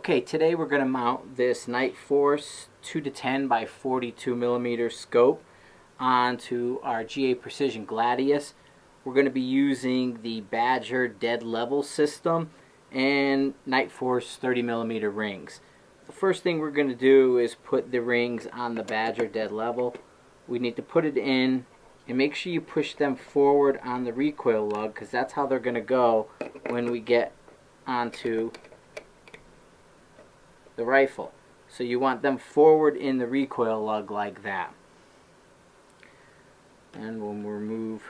Okay, today we're going to mount this Nightforce 2 to 10 by 42 millimeter scope onto our GA Precision Gladius. We're going to be using the Badger dead level system and Nightforce 30 millimeter rings. The first thing we're going to do is put the rings on the Badger dead level. We need to put it in and make sure you push them forward on the recoil lug, because that's how they're going to go when we get onto the rifle. So you want them forward in the recoil lug like that. And we'll remove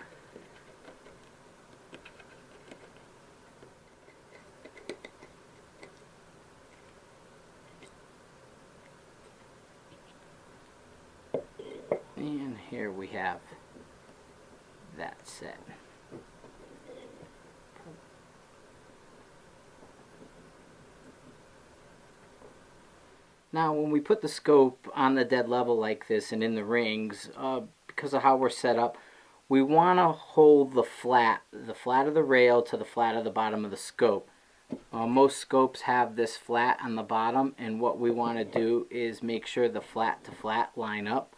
and here we have that set. Now when we put the scope on the dead level like this and in the rings, because of how we're set up, we want to hold the flat of the rail to the flat of the bottom of the scope. Most scopes have this flat on the bottom, and what we want to do is make sure the flat to flat line up.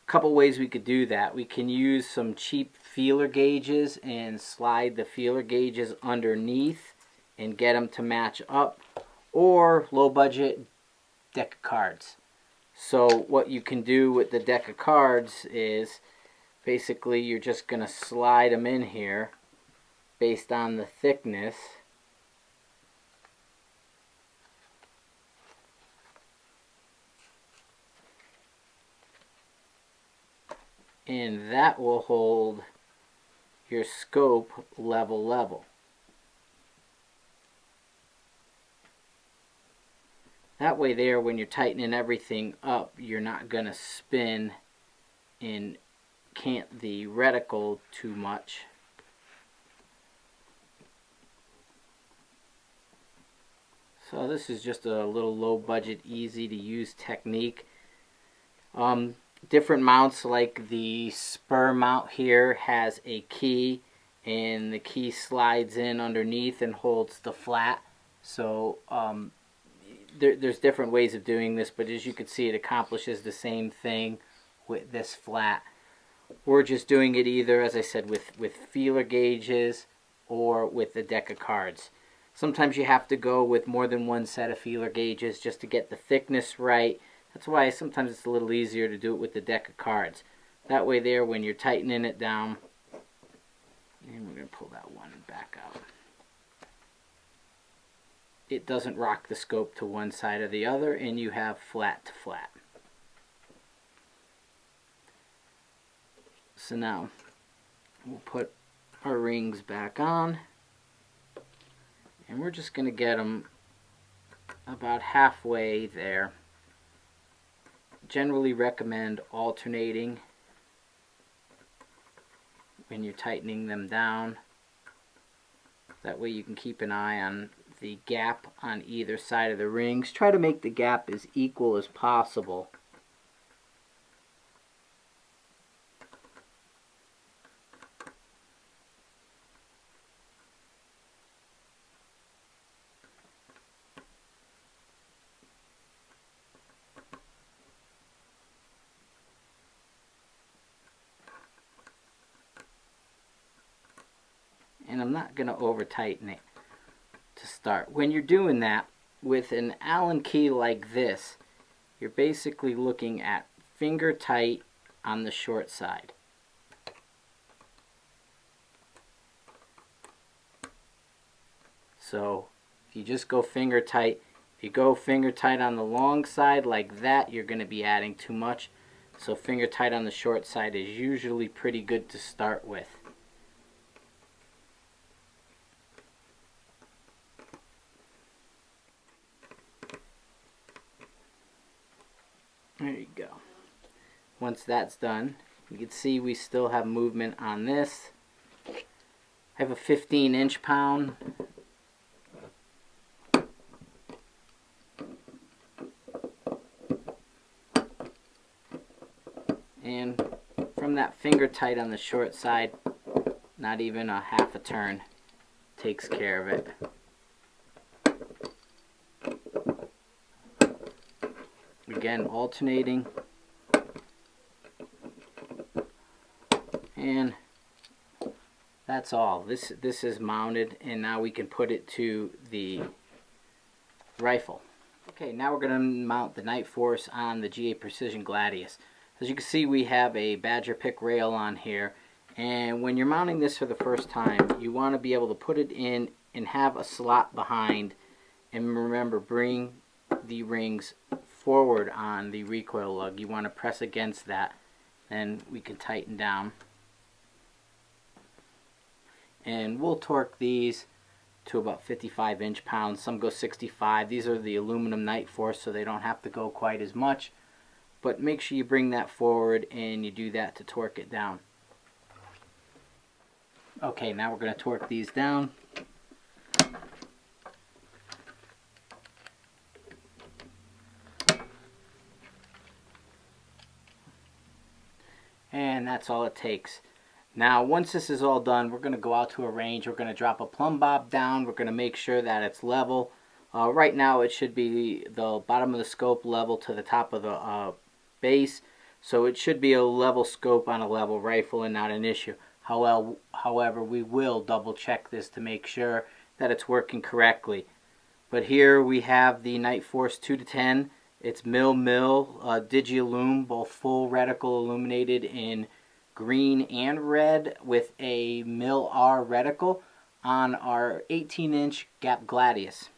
A couple ways we could do that. We can use some cheap feeler gauges and slide the feeler gauges underneath and get them to match up, or low budget deck of cards. So what you can do with the deck of cards is basically you're just going to slide them in here based on the thickness, and that will hold your scope level. That way there, when you're tightening everything up, you're not going to spin and cant the reticle too much. So this is just a little low budget, easy to use technique. Different mounts, like the spur mount here, has a key, and the key slides in underneath and holds the flat. So there's different ways of doing this, but as you can see, it accomplishes the same thing with this flat. We're just doing it either, as I said, with feeler gauges or with a deck of cards. Sometimes you have to go with more than one set of feeler gauges just to get the thickness right. That's why sometimes it's a little easier to do it with the deck of cards. That way there, when you're tightening it down, and we're going to pull that one back out, it doesn't rock the scope to one side or the other, and you have flat to flat. So now we'll put our rings back on, and we're just going to get them about halfway there. Generally recommend alternating when you're tightening them down. That way you can keep an eye on the gap on either side of the rings. Try to make the gap as equal as possible. And I'm not going to over tighten it to start. When you're doing that with an Allen key like this, you're basically looking at finger tight on the short side. So if you just go finger tight, if you go finger tight on the long side like that, you're going to be adding too much. So finger tight on the short side is usually pretty good to start with. There you go. Once that's done, you can see we still have movement on this. I have a 15-inch pound. And from that finger tight on the short side, not even a half a turn takes care of it. again, alternating. And that's all. This is mounted, and now we can put it to the rifle. Okay, now we're going to mount the Nightforce on the GA Precision Gladius. As you can see, we have a Badger pick rail on here, and when you're mounting this for the first time, you want to be able to put it in and have a slot behind, and remember, bring the rings forward on the recoil lug. You want to press against that, then we can tighten down. And we'll torque these to about 55 inch-pounds. Some go 65. These are the aluminum Nightforce, so they don't have to go quite as much. But make sure you bring that forward and you do that to torque it down. Okay, now we're going to torque these down. And that's all it takes. Now, once this is all done, we're going to go out to a range. We're going to drop a plumb bob down. We're going to make sure that it's level. Right now, it should be the bottom of the scope level to the top of the base. So it should be a level scope on a level rifle and not an issue. However, we will double check this to make sure that it's working correctly. But here we have the Nightforce 2-10. It's mil Digilume, both full reticle illuminated in green and red with a mil R reticle on our 18-inch Gap Gladius.